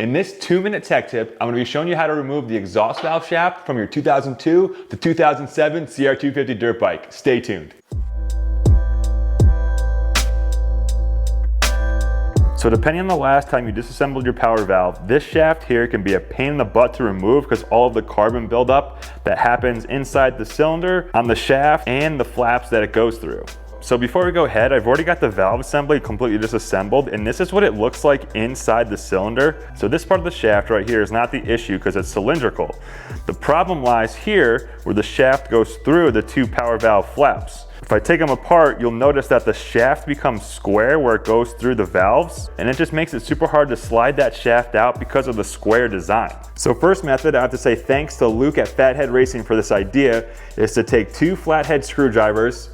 In this 2-minute tech tip, I'm going to be showing you how to remove the exhaust valve shaft from your 2002 to 2007 CR250 dirt bike. Stay tuned. So depending on the last time you disassembled your power valve, this shaft here can be a pain in the butt to remove because all of the carbon buildup that happens inside the cylinder, on the shaft, and the flaps that it goes through. So before we go ahead, I've already got the valve assembly completely disassembled, and this is what it looks like inside the cylinder. So this part of the shaft right here is not the issue because it's cylindrical. The problem lies here where the shaft goes through the two power valve flaps. If I take them apart, you'll notice that the shaft becomes square where it goes through the valves, and it just makes it super hard to slide that shaft out because of the square design. So first method, I have to say thanks to Luke at Fathead Racing for this idea, is to take 2 flathead screwdrivers,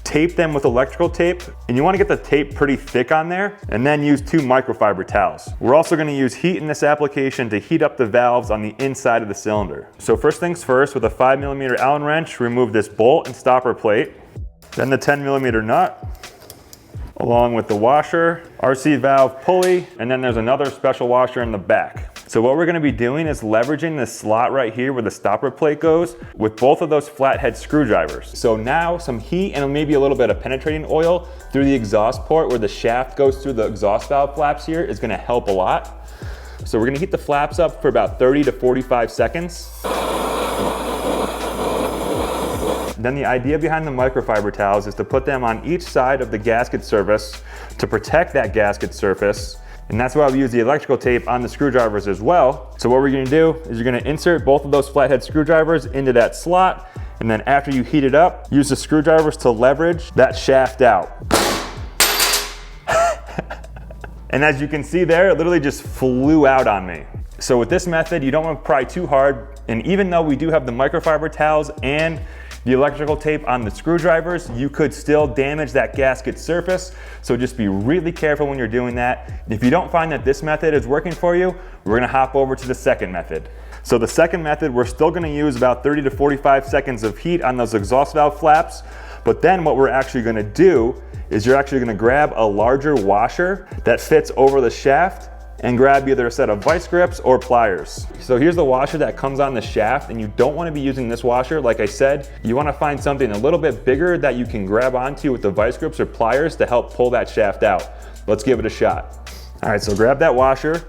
tape them with electrical tape, and you want to get the tape pretty thick on there, and then use 2 microfiber towels. We're also going to use heat in this application to heat up the valves on the inside of the cylinder. So first things first, with a 5mm Allen wrench, remove this bolt and stopper plate. Then the 10mm nut, along with the washer, RC valve pulley, and then there's another special washer in the back. So what we're gonna be doing is leveraging this slot right here where the stopper plate goes with both of those flathead screwdrivers. So now some heat and maybe a little bit of penetrating oil through the exhaust port where the shaft goes through the exhaust valve flaps here is gonna help a lot. So we're gonna heat the flaps up for about 30 to 45 seconds. Then the idea behind the microfiber towels is to put them on each side of the gasket surface to protect that gasket surface. And that's why we use the electrical tape on the screwdrivers as well. So what we're gonna do is you're gonna insert both of those flathead screwdrivers into that slot. And then after you heat it up, use the screwdrivers to leverage that shaft out. And as you can see there, it literally just flew out on me. So with this method, you don't want to pry too hard. And even though we do have the microfiber towels and the electrical tape on the screwdrivers, you could still damage that gasket surface. So just be really careful when you're doing that. If you don't find that this method is working for you, we're gonna hop over to the second method. So the second method, we're still gonna use about 30 to 45 seconds of heat on those exhaust valve flaps. But then what we're actually gonna do is you're actually gonna grab a larger washer that fits over the shaft and grab either a set of vice grips or pliers. So here's the washer that comes on the shaft, and you don't want to be using this washer. Like I said, you want to find something a little bit bigger that you can grab onto with the vice grips or pliers to help pull that shaft out. Let's give it a shot. All right, so grab that washer,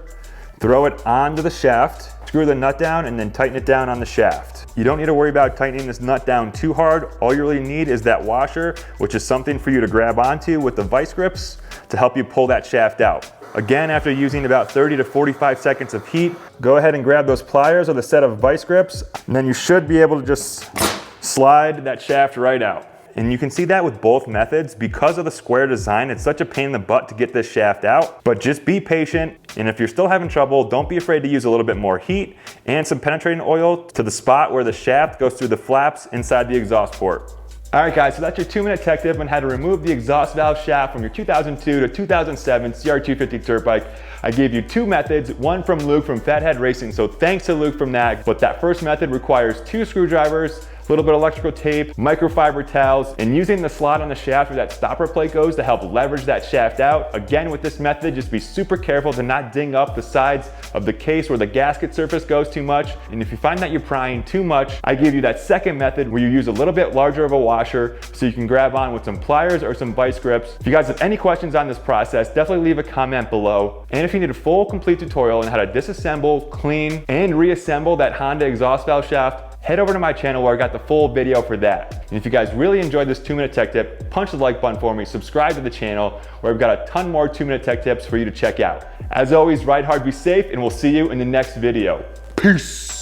throw it onto the shaft, screw the nut down, and then tighten it down on the shaft. You don't need to worry about tightening this nut down too hard. All you really need is that washer, which is something for you to grab onto with the vice grips to help you pull that shaft out. Again, after using about 30 to 45 seconds of heat, go ahead and grab those pliers or the set of vice grips, and then you should be able to just slide that shaft right out. And you can see that with both methods. Because of the square design, it's such a pain in the butt to get this shaft out, but just be patient. And if you're still having trouble, don't be afraid to use a little bit more heat and some penetrating oil to the spot where the shaft goes through the flaps inside the exhaust port. All right guys, so that's your 2-minute tech tip on how to remove the exhaust valve shaft from your 2002 to 2007 CR250 dirt bike. I gave you 2 methods, one from Luke from Fathead Racing, so thanks to Luke from that. But that first method requires 2 screwdrivers, a little bit of electrical tape, microfiber towels, and using the slot on the shaft where that stopper plate goes to help leverage that shaft out. Again, with this method, just be super careful to not ding up the sides of the case where the gasket surface goes too much. And if you find that you're prying too much, I give you that second method where you use a little bit larger of a washer so you can grab on with some pliers or some vice grips. If you guys have any questions on this process, definitely leave a comment below. And if you need a full complete tutorial on how to disassemble, clean, and reassemble that Honda exhaust valve shaft, head over to my channel where I got the full video for that. And if you guys really enjoyed this 2-minute tech tip, punch the like button for me, subscribe to the channel where I've got a ton more 2-minute tech tips for you to check out. As always, ride hard, be safe, and we'll see you in the next video. Peace.